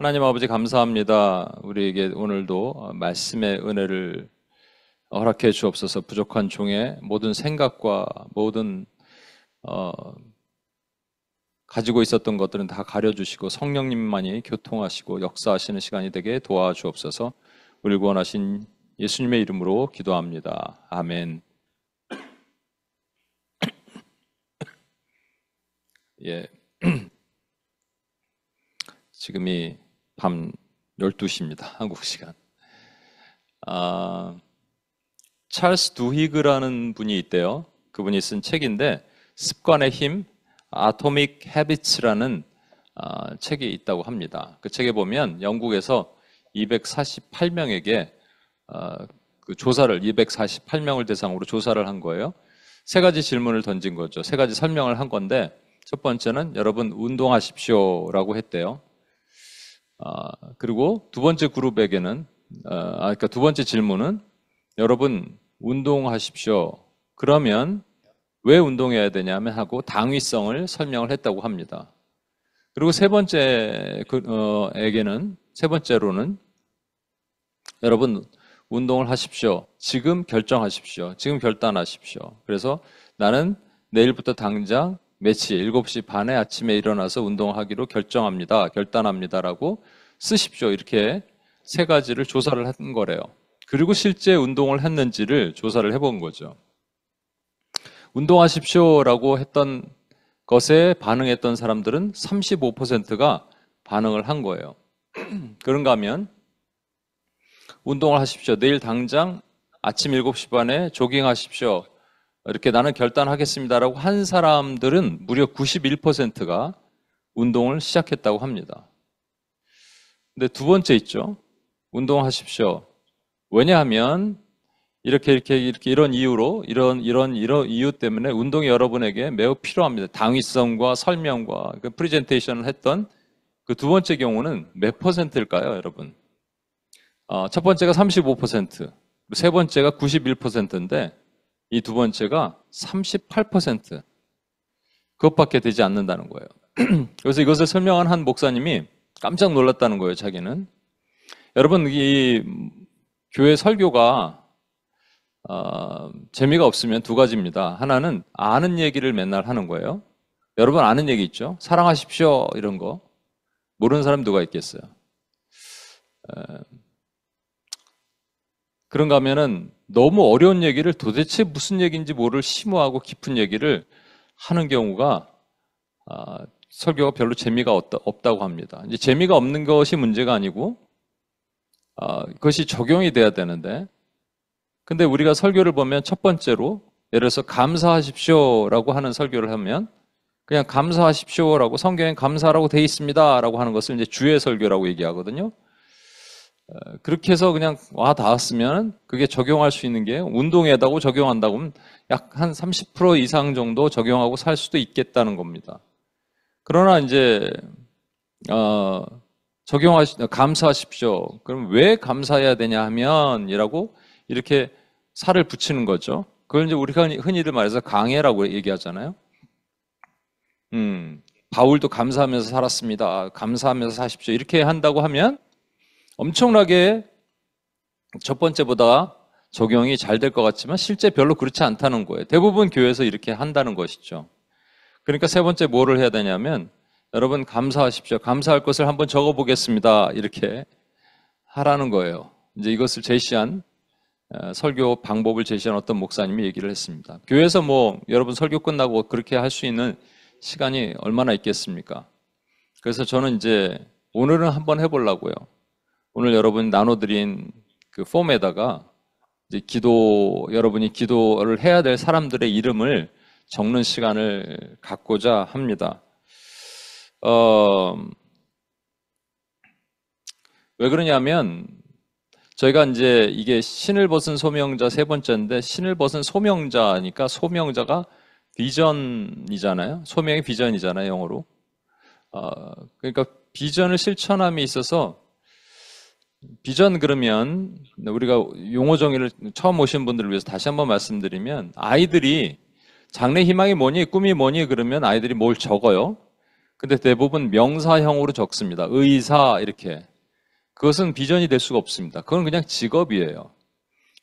하나님 아버지 감사합니다. 우리에게 오늘도 말씀의 은혜를 허락해 주옵소서. 부족한 종의 모든 생각과 모든 가지고 있었던 것들은 다 가려주시고 성령님만이 교통하시고 역사하시는 시간이 되게 도와주옵소서. 우리를 구원하신 예수님의 이름으로 기도합니다. 아멘. 예. 지금이 밤 12시입니다. 한국 시간. 찰스 두히그라는 분이 있대요. 그분이 쓴 책인데 습관의 힘, Atomic Habits라는 책이 있다고 합니다. 그 책에 보면 영국에서 248명에게 그 조사를 248명을 대상으로 조사를 한 거예요. 세 가지 질문을 던진 거죠. 세 가지 설명을 한 건데 첫 번째는 여러분 운동하십시오라고 했대요. 그리고 두 번째 그룹에게는 그러니까 두 번째 질문은 여러분 운동하십시오. 그러면 왜 운동해야 되냐면 하고 당위성을 설명을 했다고 합니다. 그리고 세 번째로는 여러분 운동을 하십시오. 지금 결정하십시오. 지금 결단하십시오. 그래서 나는 내일부터 당장 며칠 7시 반에 아침에 일어나서 운동하기로 결단합니다라고 쓰십시오. 이렇게 세 가지를 조사를 한 거래요. 그리고 실제 운동을 했는지를 조사를 해본 거죠. 운동하십시오라고 했던 것에 반응했던 사람들은 35%가 반응을 한 거예요. 그런가 하면 운동을 하십시오. 내일 당장 아침 7시 반에 조깅하십시오. 이렇게 나는 결단하겠습니다라고 한 사람들은 무려 91%가 운동을 시작했다고 합니다. 근데 두 번째 있죠. 운동하십시오. 왜냐하면 이런 이유로 이런 이유 때문에 운동이 여러분에게 매우 필요합니다. 당위성과 설명과 그 프레젠테이션을 했던 그 두 번째 경우는 몇 퍼센트일까요, 여러분? 첫 번째가 35%, 세 번째가 91%인데 이 두 번째가 38%. 그것밖에 되지 않는다는 거예요. 그래서 이것을 설명한 한 목사님이 깜짝 놀랐다는 거예요, 자기는. 여러분, 이 교회 설교가 재미가 없으면 두 가지입니다. 하나는 아는 얘기를 맨날 하는 거예요. 여러분 아는 얘기 있죠? 사랑하십시오 이런 거. 모르는 사람 누가 있겠어요? 그런가 하면은 너무 어려운 얘기를 도대체 무슨 얘기인지 모를 심오하고 깊은 얘기를 하는 경우가 설교가 별로 재미가 없다고 합니다. 이제 재미가 없는 것이 문제가 아니고 그것이 적용이 돼야 되는데 근데 우리가 설교를 보면 첫 번째로 예를 들어서 감사하십시오라고 하는 설교를 하면 그냥 감사하십시오라고 성경에 감사라고 돼 있습니다라고 하는 것을 이제 주의 설교라고 얘기하거든요. 그렇게 해서 그냥 와 닿았으면 그게 적용할 수 있는 게 운동에다고 적용한다고 하면 약 한 30% 이상 정도 적용하고 살 수도 있겠다는 겁니다. 그러나 이제 감사하십시오. 그럼 왜 감사해야 되냐 하면 이라고 이렇게 살을 붙이는 거죠. 그걸 이제 우리가 흔히들 말해서 강해라고 얘기하잖아요. 바울도 감사하면서 살았습니다. 감사하면서 사십시오. 이렇게 한다고 하면 엄청나게 첫 번째보다 적용이 잘 될 것 같지만 실제 별로 그렇지 않다는 거예요. 대부분 교회에서 이렇게 한다는 것이죠. 그러니까 세 번째 뭐를 해야 되냐면 여러분 감사하십시오. 감사할 것을 한번 적어보겠습니다. 이렇게 하라는 거예요. 이제 이것을 제시한 설교 방법을 제시한 어떤 목사님이 얘기를 했습니다. 교회에서 여러분 설교 끝나고 그렇게 할 수 있는 시간이 얼마나 있겠습니까? 그래서 저는 이제 오늘은 한번 해보려고요. 오늘 여러분 나눠드린 그 폼에다가 이제 여러분이 기도를 해야 될 사람들의 이름을 적는 시간을 갖고자 합니다. 왜 그러냐면 저희가 이제 이게 신을 벗은 소명자 세 번째인데 신을 벗은 소명자니까 소명자가 비전이잖아요. 소명이 비전이잖아요, 영어로. 그러니까 비전을 실천함에 있어서 비전 그러면 우리가 용어 정의를 처음 오신 분들을 위해서 다시 한번 말씀드리면 아이들이 장래 희망이 뭐니 꿈이 뭐니 그러면 아이들이 뭘 적어요. 근데 대부분 명사형으로 적습니다. 의사 이렇게. 그것은 비전이 될 수가 없습니다. 그건 그냥 직업이에요.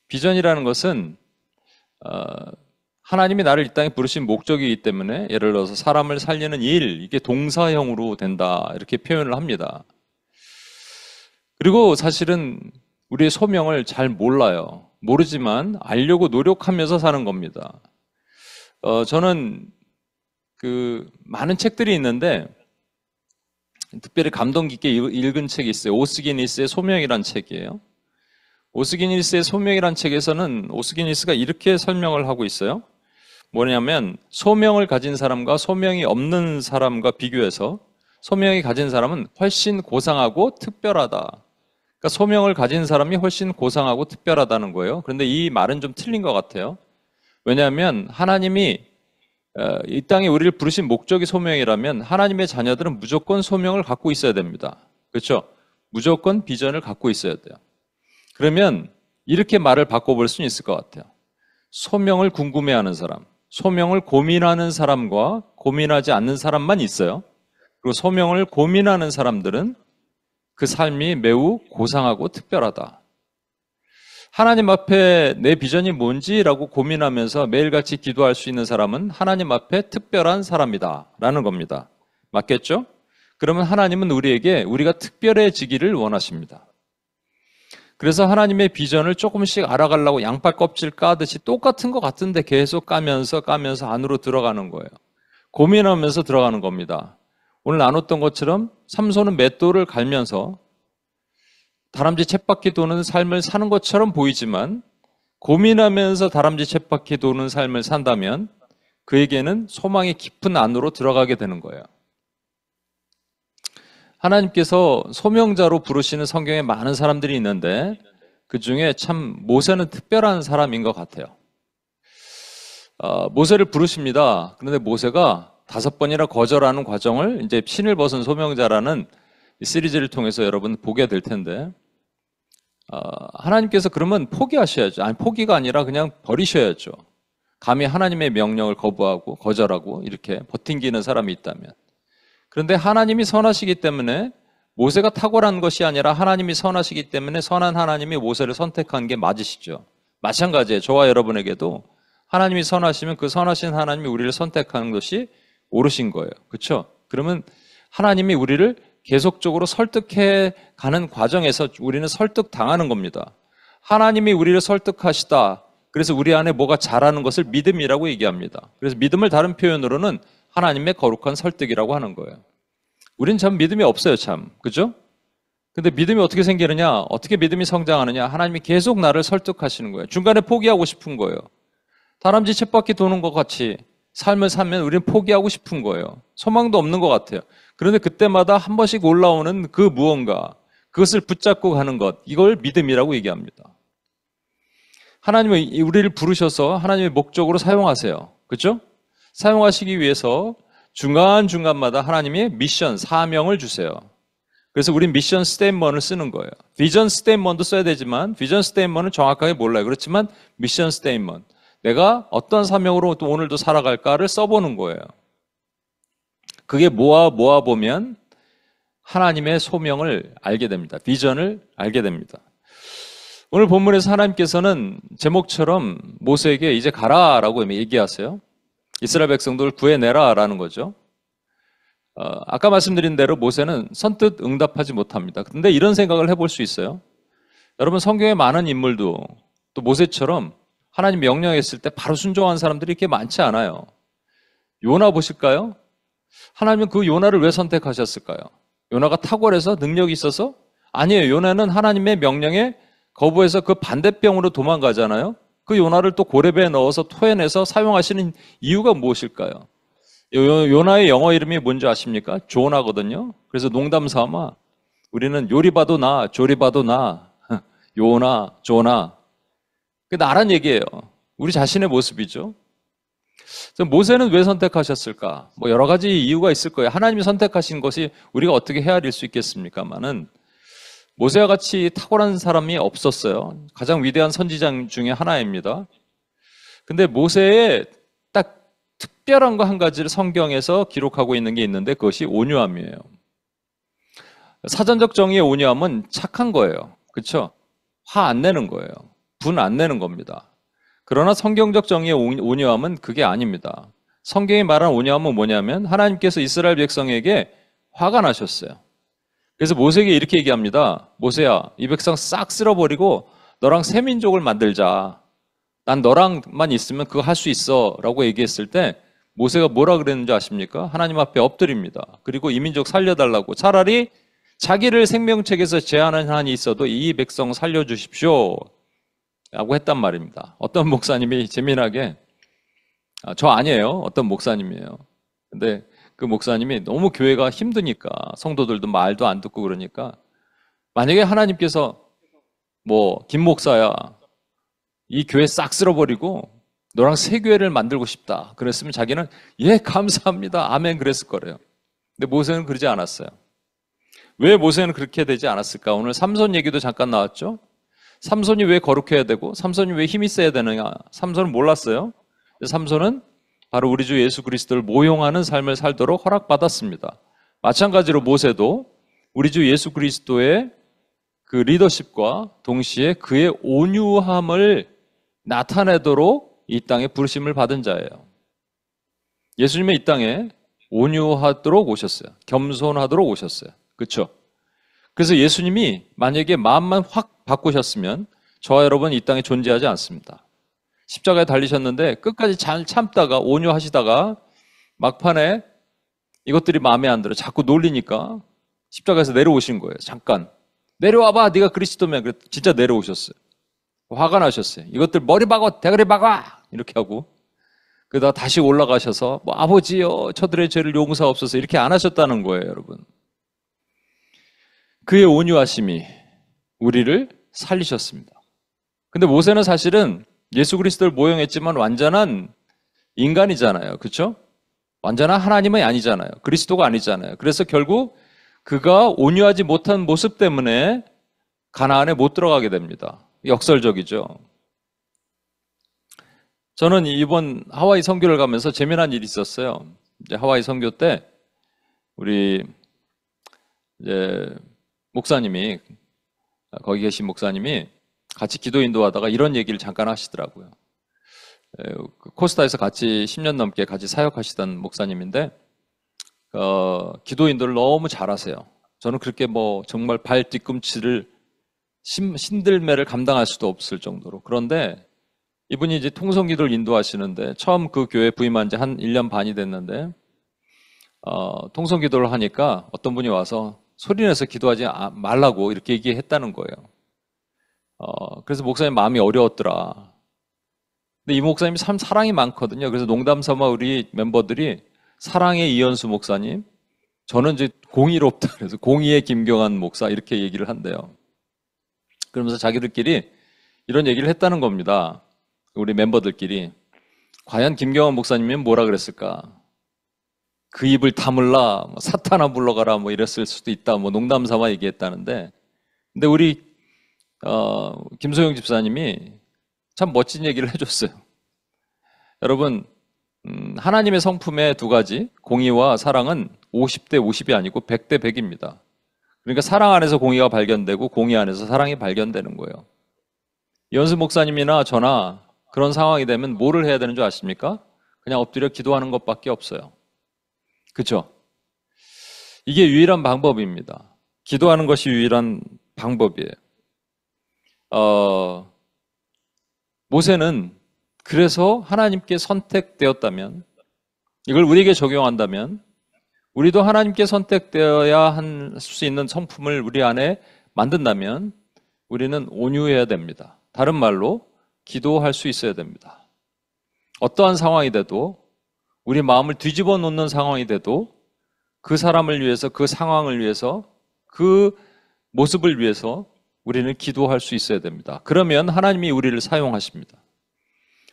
비전이라는 것은 하나님이 나를 이 땅에 부르신 목적이기 때문에 예를 들어서 사람을 살리는 일, 이게 동사형으로 된다 이렇게 표현을 합니다. 그리고 사실은 우리의 소명을 잘 몰라요. 모르지만 알려고 노력하면서 사는 겁니다. 저는 많은 책들이 있는데 특별히 감동 깊게 읽은 책이 있어요. 오스기니스의 소명이란 책이에요. 오스기니스의 소명이란 책에서는 오스기니스가 이렇게 설명을 하고 있어요. 뭐냐면 소명을 가진 사람과 소명이 없는 사람과 비교해서 소명이 가진 사람은 훨씬 고상하고 특별하다. 그러니까 소명을 가진 사람이 훨씬 고상하고 특별하다는 거예요. 그런데 이 말은 좀 틀린 것 같아요. 왜냐하면 하나님이 이 땅에 우리를 부르신 목적이 소명이라면 하나님의 자녀들은 무조건 소명을 갖고 있어야 됩니다. 그렇죠? 무조건 비전을 갖고 있어야 돼요. 그러면 이렇게 말을 바꿔볼 수는 있을 것 같아요. 소명을 궁금해하는 사람, 소명을 고민하는 사람과 고민하지 않는 사람만 있어요. 그리고 소명을 고민하는 사람들은 그 삶이 매우 고상하고 특별하다. 하나님 앞에 내 비전이 뭔지라고 고민하면서 매일같이 기도할 수 있는 사람은 하나님 앞에 특별한 사람이다 라는 겁니다. 맞겠죠? 그러면 하나님은 우리에게 우리가 특별해지기를 원하십니다. 그래서 하나님의 비전을 조금씩 알아가려고 양파 껍질 까듯이 똑같은 것 같은데 계속 까면서 안으로 들어가는 거예요. 고민하면서 들어가는 겁니다. 오늘 나눴던 것처럼 삼손은 맷돌을 갈면서 다람쥐 쳇바퀴 도는 삶을 사는 것처럼 보이지만 고민하면서 다람쥐 쳇바퀴 도는 삶을 산다면 그에게는 소망이 깊은 안으로 들어가게 되는 거예요. 하나님께서 소명자로 부르시는 성경에 많은 사람들이 있는데 그 중에 참 모세는 특별한 사람인 것 같아요. 모세를 부르십니다. 그런데 모세가 5번이나 거절하는 과정을 이제 신을 벗은 소명자라는 이 시리즈를 통해서 여러분 보게 될 텐데 하나님께서 그러면 포기하셔야죠. 아니 포기가 아니라 그냥 버리셔야죠. 감히 하나님의 명령을 거부하고 거절하고 이렇게 버팅기는 사람이 있다면. 그런데 하나님이 선하시기 때문에 모세가 탁월한 것이 아니라 하나님이 선하시기 때문에 선한 하나님이 모세를 선택한 게 맞으시죠. 마찬가지예요. 저와 여러분에게도 하나님이 선하시면 그 선하신 하나님이 우리를 선택하는 것이 옳으신 거예요. 그렇죠? 그러면 하나님이 우리를 계속적으로 설득해 가는 과정에서 우리는 설득당하는 겁니다. 하나님이 우리를 설득하시다. 그래서 우리 안에 뭐가 자라는 것을 믿음이라고 얘기합니다. 그래서 믿음을 다른 표현으로는 하나님의 거룩한 설득이라고 하는 거예요. 우린 참 믿음이 없어요, 참. 그죠? 근데 믿음이 어떻게 생기느냐? 어떻게 믿음이 성장하느냐? 하나님이 계속 나를 설득하시는 거예요. 중간에 포기하고 싶은 거예요. 다람쥐 쳇바퀴 도는 것 같이 삶을 살면 우리는 포기하고 싶은 거예요. 소망도 없는 것 같아요. 그런데 그때마다 한 번씩 올라오는 그 무언가, 그것을 붙잡고 가는 것, 이걸 믿음이라고 얘기합니다. 하나님은 우리를 부르셔서 하나님의 목적으로 사용하세요. 그렇죠? 사용하시기 위해서 중간중간마다 하나님이 미션, 사명을 주세요. 그래서 우린 미션 스테이트먼트를 쓰는 거예요. 비전 스테이트먼트도 써야 되지만 비전 스테이트먼트는 정확하게 몰라요. 그렇지만 미션 스테이트먼트, 내가 어떤 사명으로 또 오늘도 살아갈까를 써보는 거예요. 그게 모아보면 하나님의 소명을 알게 됩니다. 비전을 알게 됩니다. 오늘 본문에서 하나님께서는 제목처럼 모세에게 이제 가라라고 얘기하세요. 이스라엘 백성들을 구해내라라는 거죠. 아까 말씀드린 대로 모세는 선뜻 응답하지 못합니다. 그런데 이런 생각을 해볼 수 있어요. 여러분 성경에 많은 인물도 또 모세처럼 하나님 명령했을 때 바로 순종한 사람들이 이렇게 많지 않아요. 요나 보실까요? 하나님은 그 요나를 왜 선택하셨을까요? 요나가 탁월해서 능력이 있어서? 아니에요. 요나는 하나님의 명령에 거부해서 그 반대병으로 도망가잖아요. 그 요나를 또 고레배에 넣어서 토해내서 사용하시는 이유가 무엇일까요? 요나의 영어 이름이 뭔지 아십니까? 조나거든요. 그래서 농담 삼아 우리는 요리 봐도 나, 조리 봐도 나, 요나, 조나. 그게 나란 얘기예요. 우리 자신의 모습이죠. 모세는 왜 선택하셨을까? 뭐 여러 가지 이유가 있을 거예요. 하나님이 선택하신 것이 우리가 어떻게 헤아릴 수 있겠습니까만은 모세와 같이 탁월한 사람이 없었어요. 가장 위대한 선지자 중에 하나입니다. 근데 모세의 딱 특별한 거 한 가지를 성경에서 기록하고 있는 게 있는데 그것이 온유함이에요. 사전적 정의의 온유함은 착한 거예요. 그렇죠? 화 안 내는 거예요. 분 안 내는 겁니다. 그러나 성경적 정의의 온유함은 그게 아닙니다. 성경이 말한 온유함은 뭐냐면 하나님께서 이스라엘 백성에게 화가 나셨어요. 그래서 모세에게 이렇게 얘기합니다. 모세야, 이 백성 싹 쓸어버리고 너랑 새 민족을 만들자. 난 너랑만 있으면 그거 할 수 있어 라고 얘기했을 때 모세가 뭐라 그랬는지 아십니까? 하나님 앞에 엎드립니다. 그리고 이 민족 살려달라고 차라리 자기를 생명책에서 제한한 한이 있어도 이 백성 살려주십시오 라고 했단 말입니다. 어떤 목사님이 재미나게 저 아니에요. 어떤 목사님이에요. 근데 그 목사님이 너무 교회가 힘드니까 성도들도 말도 안 듣고 그러니까 만약에 하나님께서 뭐 김 목사야 이 교회 싹 쓸어버리고 너랑 새 교회를 만들고 싶다 그랬으면 자기는 예 감사합니다 아멘 그랬을 거래요. 근데 모세는 그러지 않았어요. 왜 모세는 그렇게 되지 않았을까? 오늘 삼손 얘기도 잠깐 나왔죠. 삼손이 왜 거룩해야 되고 삼손이 왜 힘이 세야 되느냐? 삼손은 몰랐어요. 삼손은 바로 우리 주 예수 그리스도를 모용하는 삶을 살도록 허락받았습니다. 마찬가지로 모세도 우리 주 예수 그리스도의 그 리더십과 동시에 그의 온유함을 나타내도록 이 땅에 부르심을 받은 자예요. 예수님의 이 땅에 온유하도록 오셨어요. 겸손하도록 오셨어요. 그렇죠? 그래서 예수님이 만약에 마음만 확 바꾸셨으면 저와 여러분 이 땅에 존재하지 않습니다. 십자가에 달리셨는데 끝까지 잘 참다가 온유하시다가 막판에 이것들이 마음에 안 들어 자꾸 놀리니까 십자가에서 내려오신 거예요. 잠깐 내려와봐 네가 그리스도면. 그래 진짜 내려오셨어요. 화가 나셨어요. 이것들 머리 박아 대가리 박아 이렇게 하고 그러다 다시 올라가셔서 뭐 아버지여 저들의 죄를 용서하옵소서 이렇게 안 하셨다는 거예요. 여러분, 그의 온유하심이 우리를 살리셨습니다. 근데 모세는 사실은 예수 그리스도를 모형했지만 완전한 인간이잖아요. 그렇죠? 완전한 하나님이 아니잖아요. 그리스도가 아니잖아요. 그래서 결국 그가 온유하지 못한 모습 때문에 가나안에 못 들어가게 됩니다. 역설적이죠. 저는 이번 하와이 선교를 가면서 재미난 일이 있었어요. 이제 하와이 선교 때 우리 이제 목사님이 거기 계신 목사님이 같이 기도 인도하다가 이런 얘기를 잠깐 하시더라고요. 코스타에서 같이 10년 넘게 같이 사역하시던 목사님인데 기도 인도를 너무 잘하세요. 저는 그렇게 뭐 정말 발 뒤꿈치를 신들매를 감당할 수도 없을 정도로. 그런데 이분이 이제 통성기도를 인도하시는데 처음 그 교회 부임한 지 한 1년 반이 됐는데 통성기도를 하니까 어떤 분이 와서 소리내서 기도하지 말라고 이렇게 얘기했다는 거예요. 그래서 목사님 마음이 어려웠더라. 근데 이 목사님이 참 사랑이 많거든요. 그래서 농담 삼아 우리 멤버들이 사랑의 이현수 목사님, 저는 이제 공의롭다 그래서 공의의 김경환 목사 이렇게 얘기를 한대요. 그러면서 자기들끼리 이런 얘기를 했다는 겁니다. 우리 멤버들끼리. 과연 김경환 목사님은 뭐라 그랬을까? 그 입을 다물라, 뭐 사탄아 물러가라, 뭐 이랬을 수도 있다, 뭐 농담 삼아 얘기했다는데, 근데 우리 김소영 집사님이 참 멋진 얘기를 해줬어요. 여러분, 하나님의 성품의 두 가지, 공의와 사랑은 50대 50이 아니고 100대 100입니다. 그러니까 사랑 안에서 공의가 발견되고 공의 안에서 사랑이 발견되는 거예요. 연수 목사님이나 저나 그런 상황이 되면 뭐를 해야 되는 줄 아십니까? 그냥 엎드려 기도하는 것밖에 없어요. 그렇죠? 이게 유일한 방법입니다. 기도하는 것이 유일한 방법이에요. 모세는 그래서 하나님께 선택되었다면, 이걸 우리에게 적용한다면 우리도 하나님께 선택되어야 할 수 있는 성품을 우리 안에 만든다면 우리는 온유해야 됩니다. 다른 말로 기도할 수 있어야 됩니다. 어떠한 상황이 돼도, 우리 마음을 뒤집어 놓는 상황이 돼도 그 사람을 위해서, 그 상황을 위해서, 그 모습을 위해서 우리는 기도할 수 있어야 됩니다. 그러면 하나님이 우리를 사용하십니다.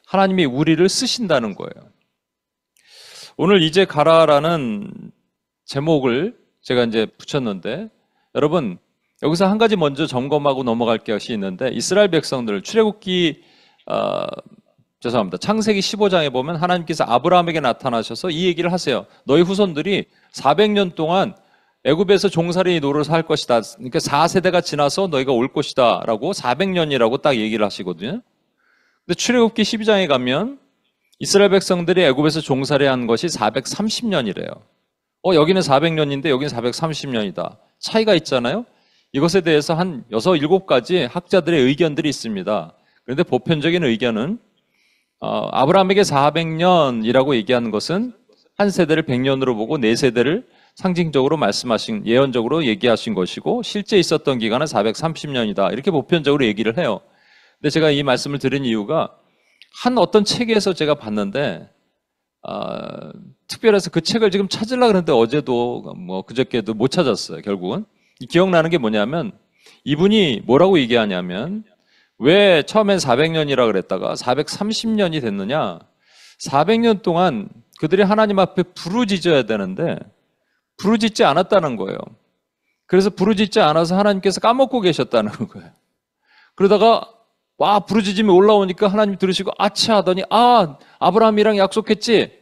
하나님이 우리를 쓰신다는 거예요. 오늘 이제 가라라는 제목을 제가 이제 붙였는데, 여러분 여기서 한 가지 먼저 점검하고 넘어갈 것이 있는데, 이스라엘 백성들 출애굽기 죄송합니다. 창세기 15장에 보면 하나님께서 아브라함에게 나타나셔서 이 얘기를 하세요. 너희 후손들이 400년 동안 애굽에서 종살이 노릇을 할 것이다. 그러니까 4세대가 지나서 너희가 올 것이다 라고 400년이라고 딱 얘기를 하시거든요. 근데 출애굽기 12장에 가면 이스라엘 백성들이 애굽에서 종살이한 것이 430년이래요. 여기는 400년인데 여기는 430년이다. 차이가 있잖아요. 이것에 대해서 한 6, 7가지 학자들의 의견들이 있습니다. 그런데 보편적인 의견은 아브라함에게 400년이라고 얘기하는 것은 한 세대를 100년으로 보고 4세대를 상징적으로 말씀하신, 예언적으로 얘기하신 것이고 실제 있었던 기간은 430년이다. 이렇게 보편적으로 얘기를 해요. 근데 제가 이 말씀을 드린 이유가 한 어떤 책에서 제가 봤는데 특별해서 그 책을 지금 찾으려고 그랬는데 어제도 그저께도 못 찾았어요. 결국은 기억나는 게 뭐냐면 이분이 뭐라고 얘기하냐면 왜 처음엔 400년이라 그랬다가 430년이 됐느냐. 400년 동안 그들이 하나님 앞에 부르짖어야 되는데 부르짖지 않았다는 거예요. 그래서 부르짖지 않아서 하나님께서 까먹고 계셨다는 거예요. 그러다가 부르짖음이 올라오니까 하나님 들으시고 아차 하더니 아브라함이랑 약속했지?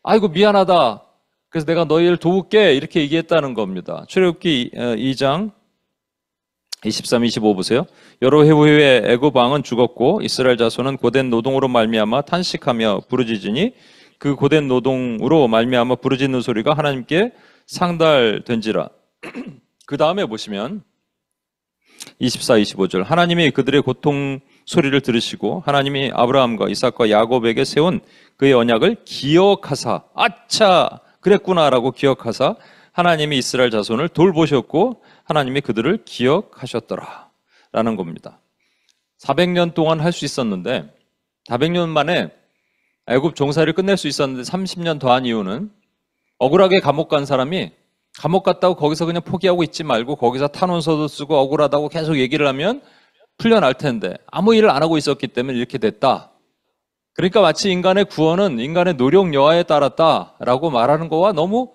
아이고 미안하다. 그래서 내가 너희를 도울게 이렇게 얘기했다는 겁니다. 출애굽기 2장 23, 25 보세요. 여러 해 후에 애굽 왕은 죽었고 이스라엘 자손은 고된 노동으로 말미암아 탄식하며 부르짖으니 그 고된 노동으로 말미암아 부르짖는 소리가 하나님께 상달된지라. 그 다음에 보시면 24, 25절 하나님이 그들의 고통 소리를 들으시고 하나님이 아브라함과 이삭과 야곱에게 세운 그의 언약을 기억하사 아차 그랬구나라고 기억하사 하나님이 이스라엘 자손을 돌보셨고 하나님이 그들을 기억하셨더라 라는 겁니다. 400년 동안 할 수 있었는데 400년 만에 애굽 종살이를 끝낼 수 있었는데 30년 더한 이유는 억울하게 감옥 간 사람이 감옥 갔다고 거기서 그냥 포기하고 있지 말고 거기서 탄원서도 쓰고 억울하다고 계속 얘기를 하면 풀려날 텐데 아무 일을 안 하고 있었기 때문에 이렇게 됐다. 그러니까 마치 인간의 구원은 인간의 노력 여하에 따랐다라고 말하는 거와 너무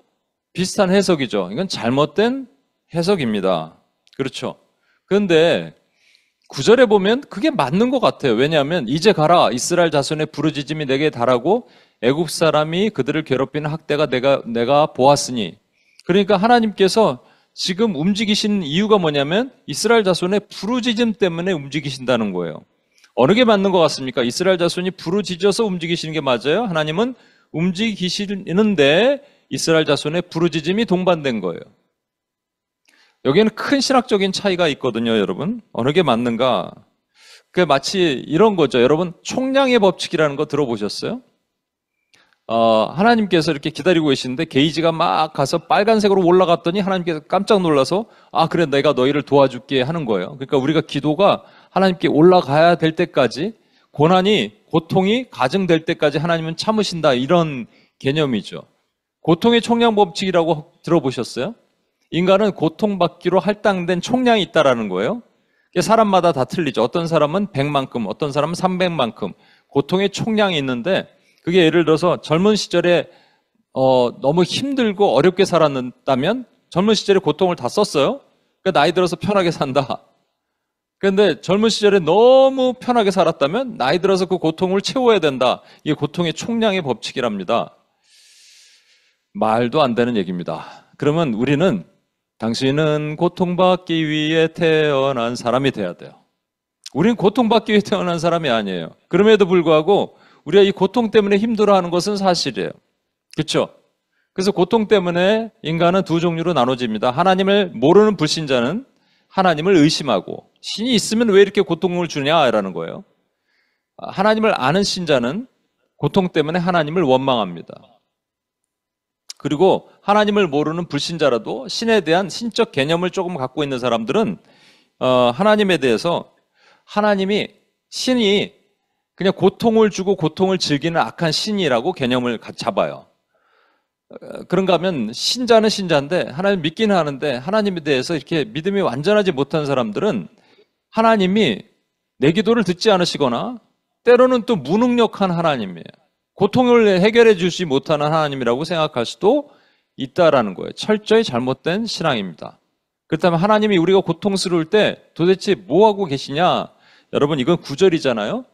비슷한 해석이죠. 이건 잘못된 해석입니다. 그렇죠. 그런데 9절에 보면 그게 맞는 것 같아요. 왜냐하면 이제 가라 이스라엘 자손의 부르짖음이 내게 달하고 애굽 사람이 그들을 괴롭히는 학대가 내가 보았으니. 그러니까 하나님께서 지금 움직이신 이유가 뭐냐면 이스라엘 자손의 부르짖음 때문에 움직이신다는 거예요. 어느 게 맞는 것 같습니까? 이스라엘 자손이 부르짖어서 움직이시는 게 맞아요? 하나님은 움직이시는데 이스라엘 자손의 부르짖음이 동반된 거예요. 여기에는 큰 신학적인 차이가 있거든요, 여러분. 어느 게 맞는가? 그게 마치 이런 거죠. 여러분, 총량의 법칙이라는 거 들어보셨어요? 하나님께서 이렇게 기다리고 계시는데 게이지가 막 가서 빨간색으로 올라갔더니 하나님께서 깜짝 놀라서 그래 내가 너희를 도와줄게 하는 거예요. 그러니까 우리가 기도가 하나님께 올라가야 될 때까지 고통이 가증될 때까지 하나님은 참으신다 이런 개념이죠. 고통의 총량 법칙이라고 들어보셨어요? 인간은 고통받기로 할당된 총량이 있다라는 거예요. 사람마다 다 틀리죠. 어떤 사람은 100만큼, 어떤 사람은 300만큼 고통의 총량이 있는데 그게 예를 들어서 젊은 시절에 너무 힘들고 어렵게 살았다면 젊은 시절에 고통을 다 썼어요. 그러니까 나이 들어서 편하게 산다. 그런데 젊은 시절에 너무 편하게 살았다면 나이 들어서 그 고통을 채워야 된다. 이게 고통의 총량의 법칙이랍니다. 말도 안 되는 얘기입니다. 그러면 우리는 당신은 고통받기 위해 태어난 사람이 돼야 돼요. 우리는 고통받기 위해 태어난 사람이 아니에요. 그럼에도 불구하고 우리가 이 고통 때문에 힘들어하는 것은 사실이에요. 그렇죠? 그래서 고통 때문에 인간은 두 종류로 나눠집니다. 하나님을 모르는 불신자는 하나님을 의심하고 신이 있으면 왜 이렇게 고통을 주냐라는 거예요. 하나님을 아는 신자는 고통 때문에 하나님을 원망합니다. 그리고 하나님을 모르는 불신자라도 신에 대한 신적 개념을 조금 갖고 있는 사람들은 하나님에 대해서 신이 그냥 고통을 주고 고통을 즐기는 악한 신이라고 개념을 잡아요. 그런가 하면 신자는 신자인데 하나님 믿기는 하는데 하나님에 대해서 이렇게 믿음이 완전하지 못한 사람들은 하나님이 내 기도를 듣지 않으시거나 때로는 또 무능력한 하나님이에요. 고통을 해결해 주지 못하는 하나님이라고 생각할 수도 있다라는 거예요. 철저히 잘못된 신앙입니다. 그렇다면 하나님이 우리가 고통스러울 때 도대체 뭐 하고 계시냐? 여러분 이건 구절이잖아요.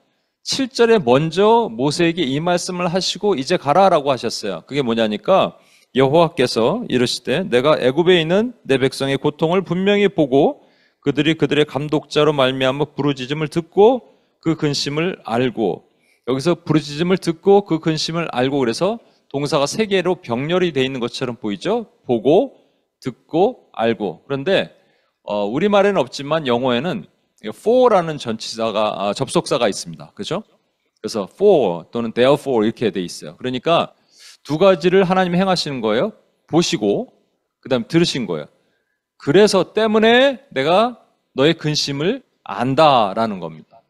7절에 먼저 모세에게 이 말씀을 하시고 이제 가라라고 하셨어요. 그게 뭐냐니까 여호와께서 이르시되 내가 애굽에 있는 내 백성의 고통을 분명히 보고 그들이 그들의 감독자로 말미암아 부르짖음을 듣고 그 근심을 알고, 여기서 부르짖음을 듣고 그 근심을 알고, 그래서 동사가 세 개로 병렬이 돼 있는 것처럼 보이죠? 보고, 듣고, 알고. 그런데 우리말에는 없지만 영어에는 for라는 전치사가 접속사가 있습니다. 그죠? 그래서 for 또는 therefore 이렇게 돼 있어요. 그러니까 두 가지를 하나님이 행하시는 거예요. 보시고 그다음 들으신 거예요. 그래서 때문에 내가 너의 근심을 안다라는 겁니다.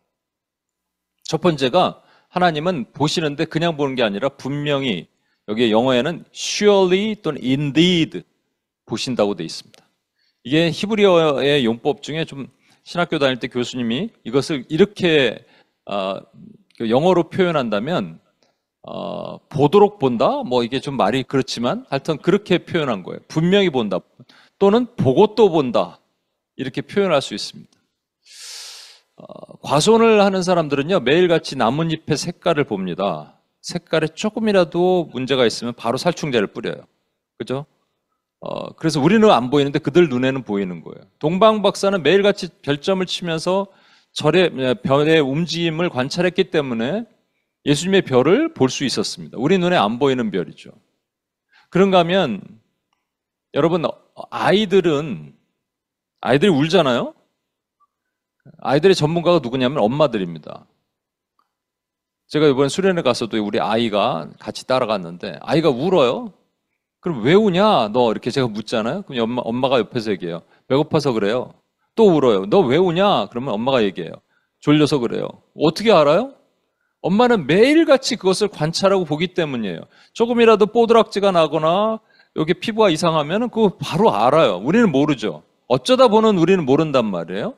첫 번째가 하나님은 보시는데 그냥 보는 게 아니라 분명히, 여기 영어에는 surely 또는 indeed 보신다고 돼 있습니다. 이게 히브리어의 용법 중에 좀 신학교 다닐 때 교수님이 이것을 이렇게 영어로 표현한다면 보도록 본다? 뭐 이게 좀 말이 그렇지만 하여튼 그렇게 표현한 거예요. 분명히 본다 또는 보고 또 본다 이렇게 표현할 수 있습니다. 과손을 하는 사람들은요 매일같이 나뭇잎의 색깔을 봅니다. 색깔에 조금이라도 문제가 있으면 바로 살충제를 뿌려요. 그죠? 그래서 우리는 안 보이는데 그들 눈에는 보이는 거예요. 동방 박사는 매일같이 별점을 치면서 별의 움직임을 관찰했기 때문에 예수님의 별을 볼 수 있었습니다. 우리 눈에 안 보이는 별이죠. 그런가 하면 여러분, 아이들이 울잖아요. 아이들의 전문가가 누구냐면 엄마들입니다. 제가 이번에 수련회 가서도 우리 아이가 같이 따라갔는데 아이가 울어요. 그럼 왜 우냐? 너 이렇게 제가 묻잖아요. 그럼 엄마가 옆에서 얘기해요. 배고파서 그래요. 또 울어요. 너 왜 우냐? 그러면 엄마가 얘기해요. 졸려서 그래요. 어떻게 알아요? 엄마는 매일같이 그것을 관찰하고 보기 때문이에요. 조금이라도 뽀드락지가 나거나 여기 피부가 이상하면 그거 바로 알아요. 우리는 모르죠. 어쩌다 보는 우리는 모른단 말이에요.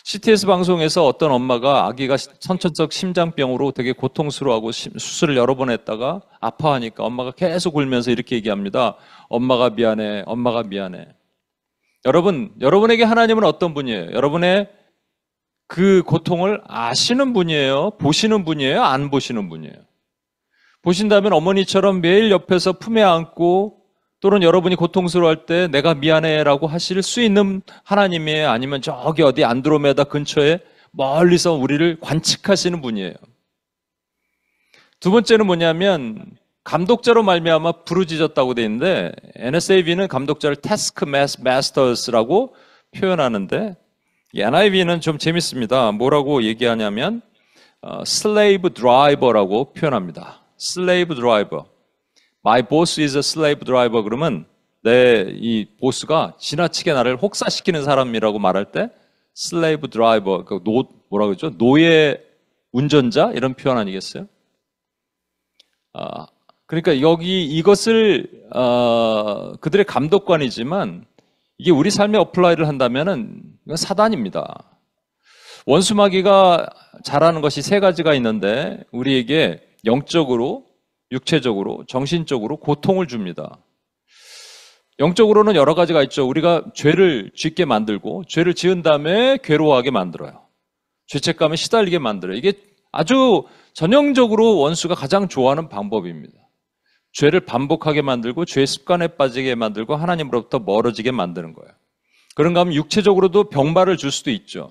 CTS 방송에서 어떤 엄마가 아기가 선천적 심장병으로 되게 고통스러워하고 수술을 여러 번 했다가 아파하니까 엄마가 계속 울면서 이렇게 얘기합니다. 엄마가 미안해, 엄마가 미안해. 여러분에게 하나님은 어떤 분이에요? 여러분의 그 고통을 아시는 분이에요? 보시는 분이에요? 안 보시는 분이에요? 보신다면 어머니처럼 매일 옆에서 품에 안고 또는 여러분이 고통스러워할 때 내가 미안해라고 하실 수 있는 하나님이에요? 아니면 저기 어디 안드로메다 근처에 멀리서 우리를 관측하시는 분이에요? 두 번째는 뭐냐면 감독자로 말미암아 부르짖었다고 돼 있는데 NSAV는 감독자를 task masters라고 표현하는데 NIV는 좀 재밌습니다. 뭐라고 얘기하냐면 slave driver라고 표현합니다. slave driver. My boss is a slave driver. 그러면 내 이 보스가 지나치게 나를 혹사시키는 사람이라고 말할 때 slave driver, 뭐라고 그러죠? 노예 운전자 이런 표현 아니겠어요? 그러니까 여기 이것을 그들의 감독관이지만 이게 우리 삶에 어플라이를 한다면은 이건 사단입니다. 원수마귀가 잘하는 것이 세 가지가 있는데 우리에게 영적으로, 육체적으로, 정신적으로 고통을 줍니다. 영적으로는 여러 가지가 있죠. 우리가 죄를 짓게 만들고 죄를 지은 다음에 괴로워하게 만들어요. 죄책감에 시달리게 만들어요. 이게 아주 전형적으로 원수가 가장 좋아하는 방법입니다. 죄를 반복하게 만들고 죄의 습관에 빠지게 만들고 하나님으로부터 멀어지게 만드는 거예요. 그런가 하면 육체적으로도 병마를 줄 수도 있죠.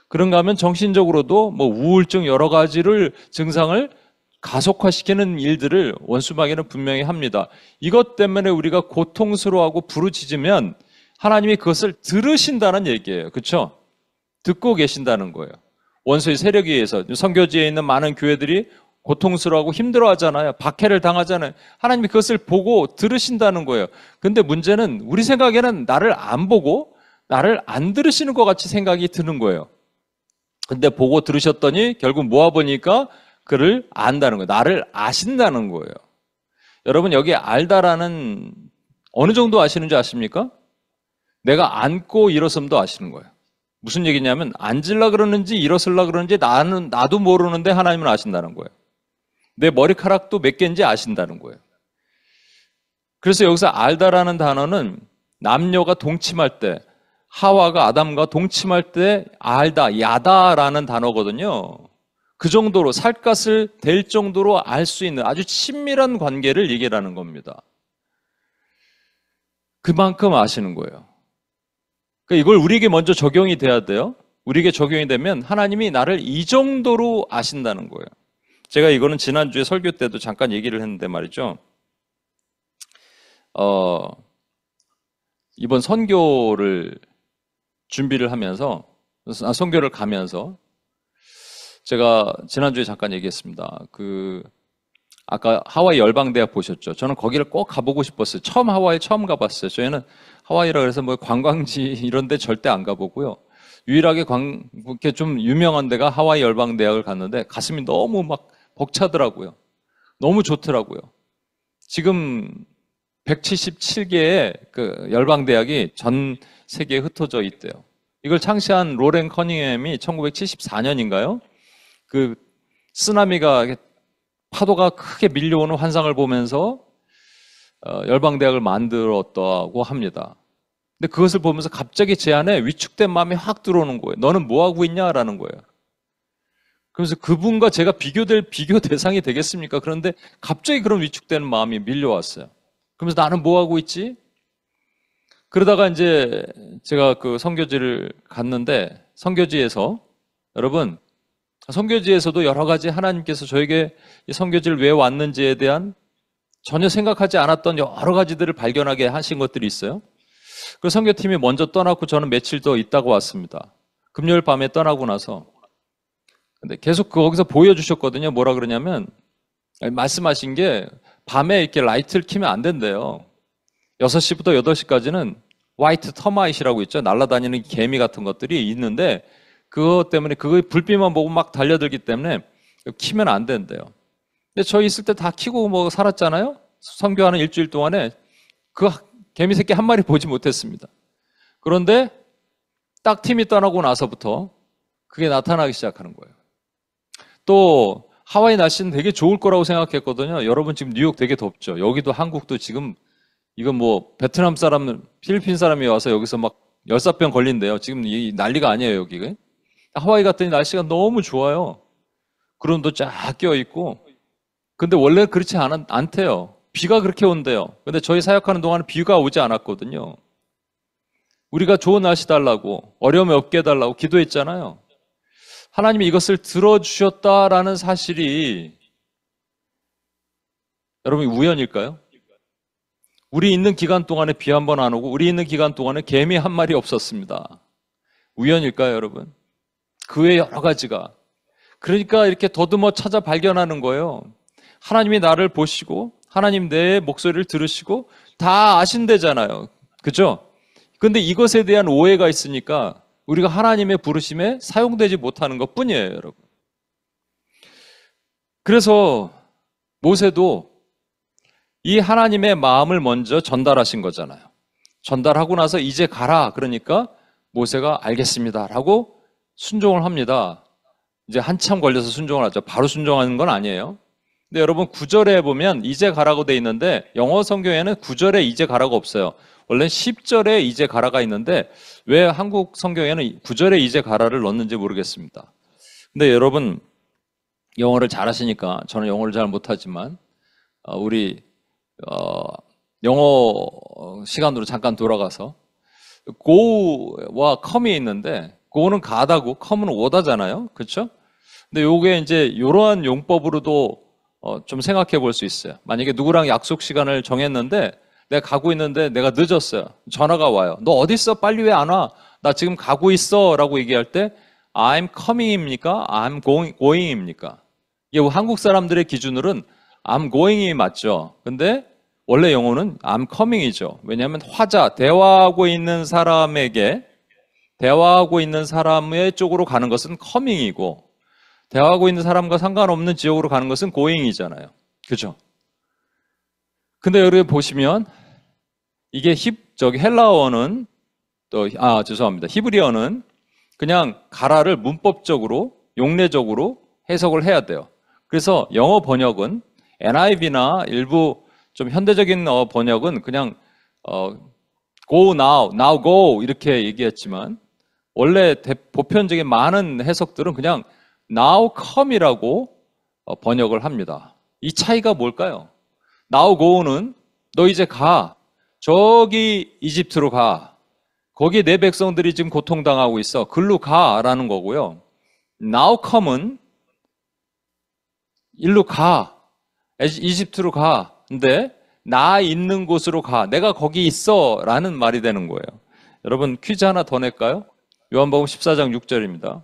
그런가 하면 정신적으로도 뭐 우울증 여러 가지를 증상을 가속화시키는 일들을 원수마귀는 분명히 합니다. 이것 때문에 우리가 고통스러워하고 부르짖으면 하나님이 그것을 들으신다는 얘기예요. 그렇죠? 듣고 계신다는 거예요. 원수의 세력에 의해서 선교지에 있는 많은 교회들이 고통스러워하고 힘들어하잖아요. 박해를 당하잖아요. 하나님이 그것을 보고 들으신다는 거예요. 근데 문제는 우리 생각에는 나를 안 보고 나를 안 들으시는 것 같이 생각이 드는 거예요. 근데 보고 들으셨더니 결국 모아보니까 그를 안다는 거예요. 나를 아신다는 거예요. 여러분 여기 알다라는 어느 정도 아시는지 아십니까? 내가 앉고 일어섬도 아시는 거예요. 무슨 얘기냐면 앉으려 그러는지 일어서려 그러는지 나도 모르는데 하나님은 아신다는 거예요. 내 머리카락도 몇 개인지 아신다는 거예요. 그래서 여기서 알다라는 단어는 남녀가 동침할 때, 하와가 아담과 동침할 때 알다, 야다라는 단어거든요. 그 정도로 살갗을 댈 정도로 알 수 있는 아주 친밀한 관계를 얘기하는 겁니다. 그만큼 아시는 거예요. 그러니까 이걸 우리에게 먼저 적용이 돼야 돼요. 우리에게 적용이 되면 하나님이 나를 이 정도로 아신다는 거예요. 제가 이거는 지난주에 설교 때도 잠깐 얘기를 했는데 말이죠. 이번 선교를 준비를 하면서, 선교를 가면서 제가 지난주에 잠깐 얘기했습니다. 아까 하와이 열방대학 보셨죠? 저는 거기를 꼭 가보고 싶었어요. 하와이 처음 가봤어요. 저희는 하와이라 그래서 뭐 관광지 이런 데 절대 안 가보고요. 유일하게 이렇게 좀 유명한 데가 하와이 열방대학을 갔는데 가슴이 너무 막 벅차더라고요. 너무 좋더라고요. 지금 177개의 그 열방대학이 전 세계에 흩어져 있대요. 이걸 창시한 로렌 커닝햄이 1974년인가요? 그 쓰나미가 파도가 크게 밀려오는 환상을 보면서 열방대학을 만들었다고 합니다. 근데 그것을 보면서 갑자기 제 안에 위축된 마음이 확 들어오는 거예요. 너는 뭐 하고 있냐라는 거예요. 그래서 그분과 제가 비교 대상이 되겠습니까? 그런데 갑자기 그런 위축되는 마음이 밀려왔어요. 그러면서 나는 뭐 하고 있지? 그러다가 이제 제가 그 선교지를 갔는데 선교지에서 여러분 선교지에서도 여러 가지 하나님께서 저에게 이 선교지를 왜 왔는지에 대한 전혀 생각하지 않았던 여러 가지들을 발견하게 하신 것들이 있어요. 그 선교팀이 먼저 떠났고 저는 며칠 더 있다가 왔습니다. 금요일 밤에 떠나고 나서 근데 계속 거기서 보여주셨거든요. 뭐라 그러냐면 말씀하신 게 밤에 이렇게 라이트를 켜면 안 된대요. 6시부터 8시까지는 화이트 터마잇이라고 있죠. 날아다니는 개미 같은 것들이 있는데 그것 때문에 그 불빛만 보고 막 달려들기 때문에 키면 안 된대요. 근데 저희 있을 때 다 키고 뭐 살았잖아요. 선교하는 일주일 동안에 그 개미 새끼 한 마리 보지 못했습니다. 그런데 딱 팀이 떠나고 나서부터 그게 나타나기 시작하는 거예요. 또 하와이 날씨는 되게 좋을 거라고 생각했거든요. 여러분 지금 뉴욕 되게 덥죠. 여기도 한국도 지금 이건 뭐 베트남 사람, 필리핀 사람이 와서 여기서 막 열사병 걸린대요. 지금 이 난리가 아니에요, 여기. 하와이 갔더니 날씨가 너무 좋아요. 구름도 쫙 껴 있고. 근데 원래 그렇지 않대요. 비가 그렇게 온대요. 근데 저희 사역하는 동안은 비가 오지 않았거든요. 우리가 좋은 날씨 달라고, 어려움이 없게 해달라고 기도했잖아요. 하나님이 이것을 들어주셨다라는 사실이 여러분 우연일까요? 우리 있는 기간 동안에 비 한 번 안 오고 우리 있는 기간 동안에 개미 한 마리 없었습니다. 우연일까요, 여러분? 그 외 여러 가지가. 그러니까 이렇게 더듬어 찾아 발견하는 거예요. 하나님이 나를 보시고 하나님 내 목소리를 들으시고 다 아신대잖아요. 그죠? 근데 이것에 대한 오해가 있으니까 우리가 하나님의 부르심에 사용되지 못하는 것 뿐이에요, 여러분. 그래서 모세도 이 하나님의 마음을 먼저 전달하신 거잖아요. 전달하고 나서 이제 가라. 그러니까 모세가 알겠습니다. 라고 순종을 합니다. 이제 한참 걸려서 순종을 하죠. 바로 순종하는 건 아니에요. 근데 여러분 9절에 보면 이제 가라고 돼 있는데 영어 성경에는 9절에 이제 가라고 없어요. 원래 10절에 이제 가라가 있는데 왜 한국 성경에는 9절에 이제 가라를 넣는지 모르겠습니다. 근데 여러분 영어를 잘하시니까 저는 영어를 잘 못하지만 우리 영어 시간으로 잠깐 돌아가서 go와 come이 있는데 go는 가다고 come은 오다잖아요. 그렇죠? 근데 요게 이제 이러한 용법으로도 좀 생각해 볼 수 있어요. 만약에 누구랑 약속 시간을 정했는데 내가 가고 있는데 내가 늦었어요. 전화가 와요. 너 어디 있어? 빨리 왜 안 와? 나 지금 가고 있어 라고 얘기할 때 I'm coming입니까? I'm going입니까? 이게 한국 사람들의 기준으로는 I'm going이 맞죠. 근데 원래 영어는 I'm coming이죠. 왜냐하면 대화하고 있는 사람의 쪽으로 가는 것은 coming이고 대화하고 있는 사람과 상관없는 지역으로 가는 것은 going이잖아요. 그죠? 근데 여기 보시면 이게 헬라어는 죄송합니다. 히브리어는 그냥 가라를 문법적으로 용례적으로 해석을 해야 돼요. 그래서 영어 번역은 NIV나 일부 좀 현대적인 번역은 그냥 go now go 이렇게 얘기했지만 원래 보편적인 많은 해석들은 그냥 now come이라고 번역을 합니다. 이 차이가 뭘까요? now go는 너 이제 가. 저기 이집트로 가. 거기 내 백성들이 지금 고통당하고 있어. 글로 가라는 거고요. now come은 일로 가. 이집트로 가. 근데 나 있는 곳으로 가. 내가 거기 있어. 라는 말이 되는 거예요. 여러분 퀴즈 하나 더 낼까요? 요한복음 14장 6절입니다.